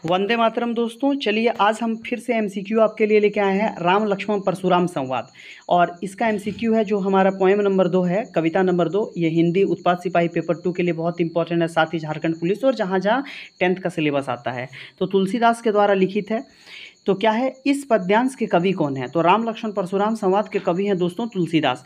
वंदे मातरम दोस्तों। चलिए आज हम फिर से एमसीक्यू आपके लिए लेके आए हैं राम लक्ष्मण परशुराम संवाद। और इसका एमसीक्यू है जो हमारा पोएम नंबर 2 है, कविता नंबर 2। ये हिंदी उत्पाद सिपाही पेपर 2 के लिए बहुत इंपॉर्टेंट है, साथ ही झारखंड पुलिस और जहाँ जहाँ 10th का सिलेबस आता है। तो तुलसीदास के द्वारा लिखित है। तो क्या है, इस पद्यांश के कवि कौन है? तो राम लक्ष्मण परशुराम संवाद के कवि हैं दोस्तों तुलसीदास।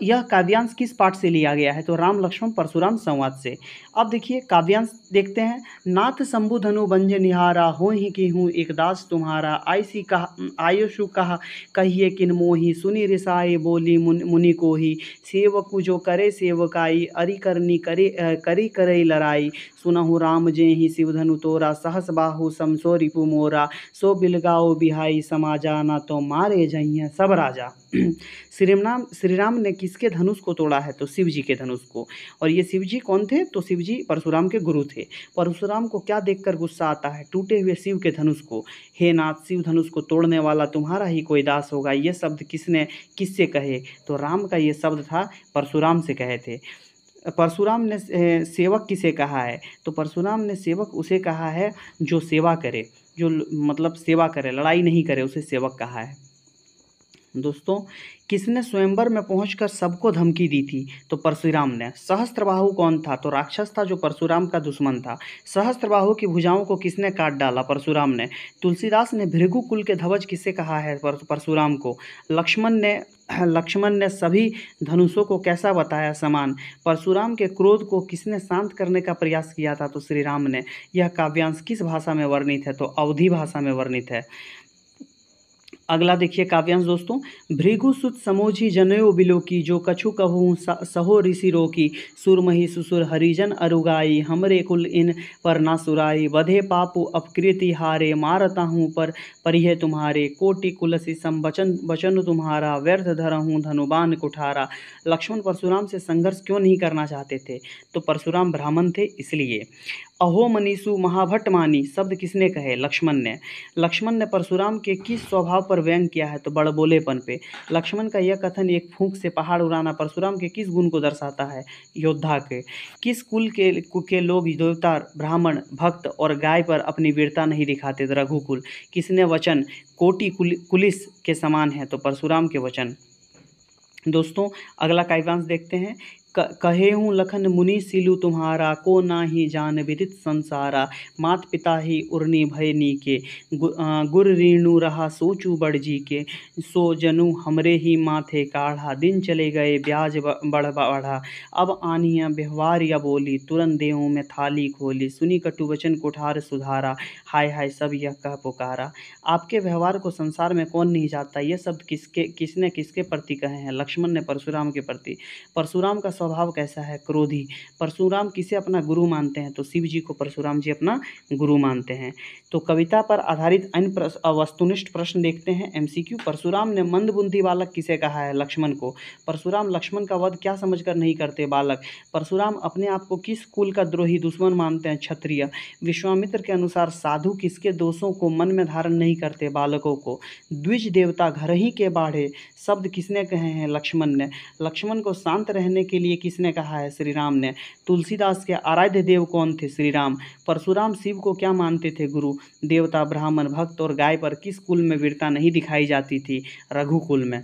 यह काव्यांश किस पाठ से लिया गया है? तो राम लक्ष्मण परशुराम संवाद से। अब देखिए काव्यांश देखते हैं। नाथ शंभु धनु बंज निहारा, हो ही की हूँ एक दास तुम्हारा। आयसी कहा आयुषु कहा कहिए किन मोही, सुनी रिसाए बोली मुनि को ही। सेवकु जो करे सेवकाई, अरि करनी करे करी करे लड़ाई। सुनहु राम जे ही शिव धनु तोरा, सहस बाहु समसो रिपु मोरा। सो बिलगाओ बिहाई समाजा, ना तो मारे जइया सब राजा। श्री राम ने किसके धनुष को तोड़ा है? तो शिव जी के धनुष को। और ये शिव जी कौन थे? तो शिव जी परशुराम के गुरु थे। परशुराम को क्या देखकर गुस्सा आता है? टूटे हुए शिव के धनुष को। हे नाथ, शिव धनुष को तोड़ने वाला तुम्हारा ही कोई दास होगा। ये शब्द किससे कहे? तो राम का ये शब्द था, परशुराम से कहे थे। परशुराम ने सेवक किसे कहा है? तो परशुराम ने सेवक उसे कहा है जो सेवा करे, जो मतलब सेवा करे, लड़ाई नहीं करे, उसे सेवक कहा है। दोस्तों, किसने स्वयंवर में पहुंचकर सबको धमकी दी थी? तो परशुराम ने। सहस्त्रबाहु कौन था? तो राक्षस था जो परशुराम का दुश्मन था। सहस्त्रबाहु की भुजाओं को किसने काट डाला? परशुराम ने। तुलसीदास ने भृगु कुल के ध्वज किसे कहा है? परशुराम को। लक्ष्मण ने सभी धनुषों को कैसा बताया समान? परशुराम के क्रोध को किसने शांत करने का प्रयास किया था? तो श्री राम ने। यह काव्यांश किस भाषा में वर्णित है? तो अवधी भाषा में वर्णित है। अगला देखिए काव्यांश दोस्तों। भृगु सुत समोझी जनयो बिलोकी, जो कछु कहूँ सहो ऋषि रोकी। सुरमही सुसुर हरिजन अरुगाई, हमरे कुल इन पर ना सुराई। बधे पापु अपकृति हारे, मारता हूँ पर परिहे तुम्हारे। कोटि कुलसी सम बचन तुम्हारा, व्यर्थ धरहूँ धनुबान कुठारा। लक्ष्मण परशुराम से संघर्ष क्यों नहीं करना चाहते थे? तो परशुराम ब्राह्मण थे इसलिए। अहो मनीषु महाभट्ट मानी शब्द किसने कहे? लक्ष्मण ने। लक्ष्मण ने परशुराम के किस स्वभाव पर व्यंग किया है? तो बड़बोलेपन पे। लक्ष्मण का यह कथन एक फूंक से पहाड़ उड़ाना परशुराम के किस गुण को दर्शाता है? योद्धा के। किस कुल के लोग देवता, ब्राह्मण, भक्त और गाय पर अपनी वीरता नहीं दिखाते? रघुकुल। किसने वचन कोटि कुलिस के समान है? तो परशुराम के वचन। दोस्तों अगला काव्यांश देखते हैं। कहे हूँ लखन मुनि सिलु तुम्हारा, को ना ही जान विदित संसारा। मात पिता ही उर्नी भय नीके, गुर रीणु रहा सोचू बड़ जी के। सो जनु हमरे ही माथे काढ़ा, दिन चले गए ब्याज बढ़ा। अब आनिया व्यवहार या बोली, तुरंत देहों में थाली खोली। सुनी कटु वचन कुठार सुधारा, हाय हाय सब यह कह पुकारा। आपके व्यवहार को संसार में कौन नहीं जानता? ये शब्द किसने किसके प्रति कहे हैं? लक्ष्मण ने परशुराम के प्रति। परशुराम का स्वभाव कैसा है? क्रोधी। परशुराम किसे अपना गुरु मानते हैं? तो शिव जी को परशुराम जी अपना गुरु मानते हैं। तो कविता पर आधारित अन्य वस्तुनिष्ठ प्रश्न देखते हैं एमसीक्यू। परशुराम ने मंदबुद्धि बालक किसे कहा है? लक्ष्मण को। परशुराम लक्ष्मण का वध क्या समझकर नहीं करते? बालक। परशुराम अपने आप को किस कुल का द्रोही दुश्मन मानते हैं? क्षत्रिय। विश्वामित्र के अनुसार साधु किसके दोषों को मन में धारण नहीं करते? बालकों को। द्विज देवता घर ही के बाढ़े शब्द किसने कहे हैं? लक्ष्मण ने। लक्ष्मण को शांत रहने के लिए किसने कहा है? श्री राम ने। तुलसीदास के आराध्य देव कौन थे? श्री राम। परशुराम शिव को क्या मानते थे? गुरु। देवता, ब्राह्मण, भक्त और गाय पर किस कुल में वीरता नहीं दिखाई जाती थी? रघुकुल में।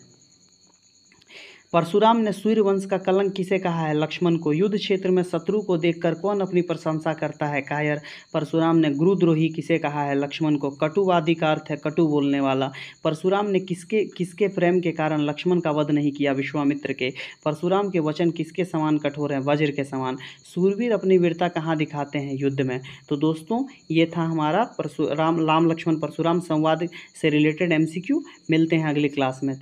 परशुराम ने सूर्य वंश का कलंक किसे कहा है? लक्ष्मण को। युद्ध क्षेत्र में शत्रु को देखकर कौन अपनी प्रशंसा करता है? कायर। परशुराम ने गुरुद्रोही किसे कहा है? लक्ष्मण को। कटुवादी का अर्थ है कटु बोलने वाला। परशुराम ने किसके प्रेम के कारण लक्ष्मण का वध नहीं किया? विश्वामित्र के। परशुराम के वचन किसके समान कठोर हैं? वज्र के समान। सूरवीर अपनी वीरता कहाँ दिखाते हैं? युद्ध में। तो दोस्तों ये था हमारा राम लक्ष्मण परशुराम संवाद से रिलेटेड एमसीक्यू। मिलते हैं अगली क्लास में।